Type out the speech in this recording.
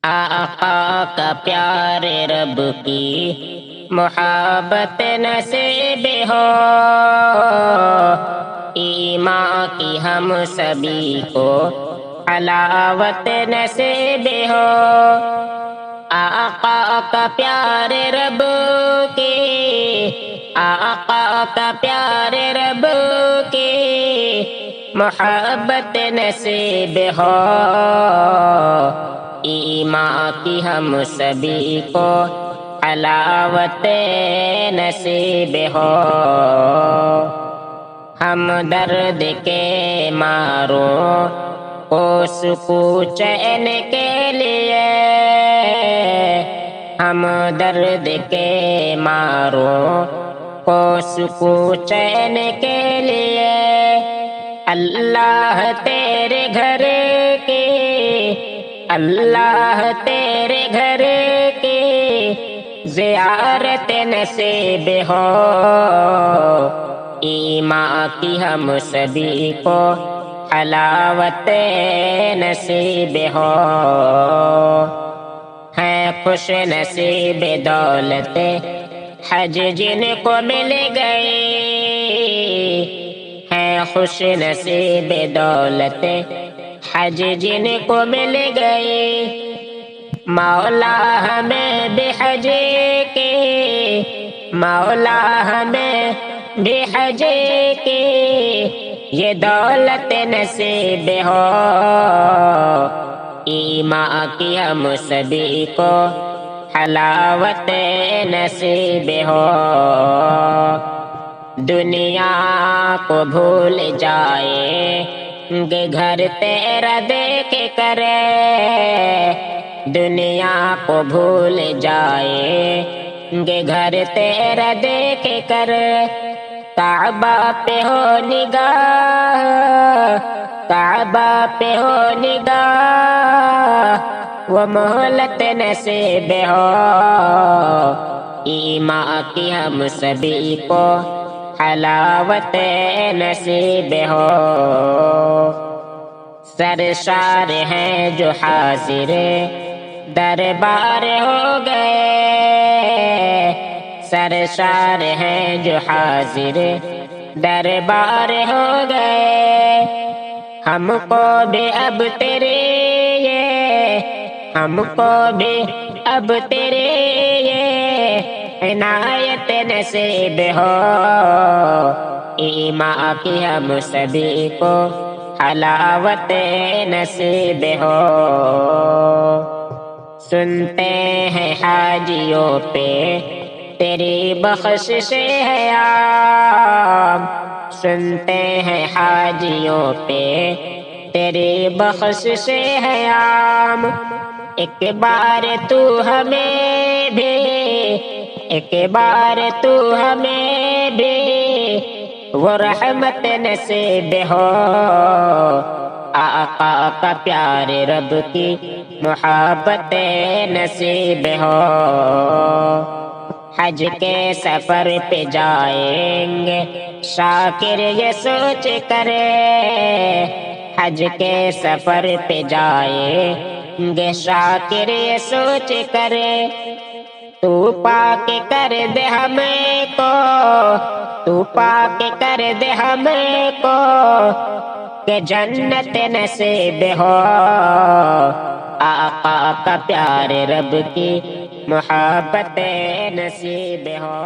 آقا کا پیارے رب کی محبت نصیب ہو، ایمان کی ہم سبھی کو حلاوت نصیب ہو۔ آقا کا پیارے رب کی، آقا کا پیارے رب کی محبت نصیب ہو، ایمان کی ہم سبھی کو حلاوت نصیب ہو۔ ہم درد کے ماروں کو سکون چین کے لیے، ہم درد کے ماروں کو سکون چین کے لیے اللہ تیرے گھر کی، اللہ تیرے گھر کی زیارت نصیب ہو، ایمان کی ہم سبھی کو حلاوت نصیب ہو۔ ہے خوش نصیب دولت حج جن کو مل گئی، ہے خوش نصیب دولت حج جن کو مل گئی، مولا ہمیں بھی حج کی، مولا ہمیں بھی حج کی یہ دولت نصیب ہو، ایمان کی ہم سبھی کو حلاوت نصیب ہو۔ دنیا کو بھول جائے گے گھر تیرا دیکھ کر، دنیا کو بھول جائے گے گھر تیرا دیکھ کر، کعبہ پہ ہو نگاہ، کعبہ پہ ہو نگاہ وہ مہلت نصیب ہو، ایمان کی ہم سبھی کو حلاوت نصیب ہو۔ سرشار ہیں جو حاضر دربار ہو گئے، سرشار ہیں جو حاضر دربار ہو گئے، ہم کو بھی اب تیرے ہم کو بھی اب تیرے عنایت نصیب ہو، ایمان کی ہم سبھی کو حلاوت نصیب ہو۔ سنتے ہیں حاجیوں پہ تیری بخشش ہے عام، سنتے ہیں حاجیوں پہ تیری بخشش ہے عام، ایک بار تو ہمیں بھی، ایک بار تو ہمیں بھی وہ رحمت نصیب ہو، آقا کا پیارے رب کی محبت نصیب ہو۔ حج کے سفر پہ جائیں گے شاکر یہ سوچ کرے، حج کے سفر پہ جائیں گے شاکر یہ سوچ کرے، تو پاک کر دے ہمیں کو، تو پاک کر دے ہمیں کو کہ جنت نصیب ہو، آقا کا پیارے رب کی محبت نصیب ہو۔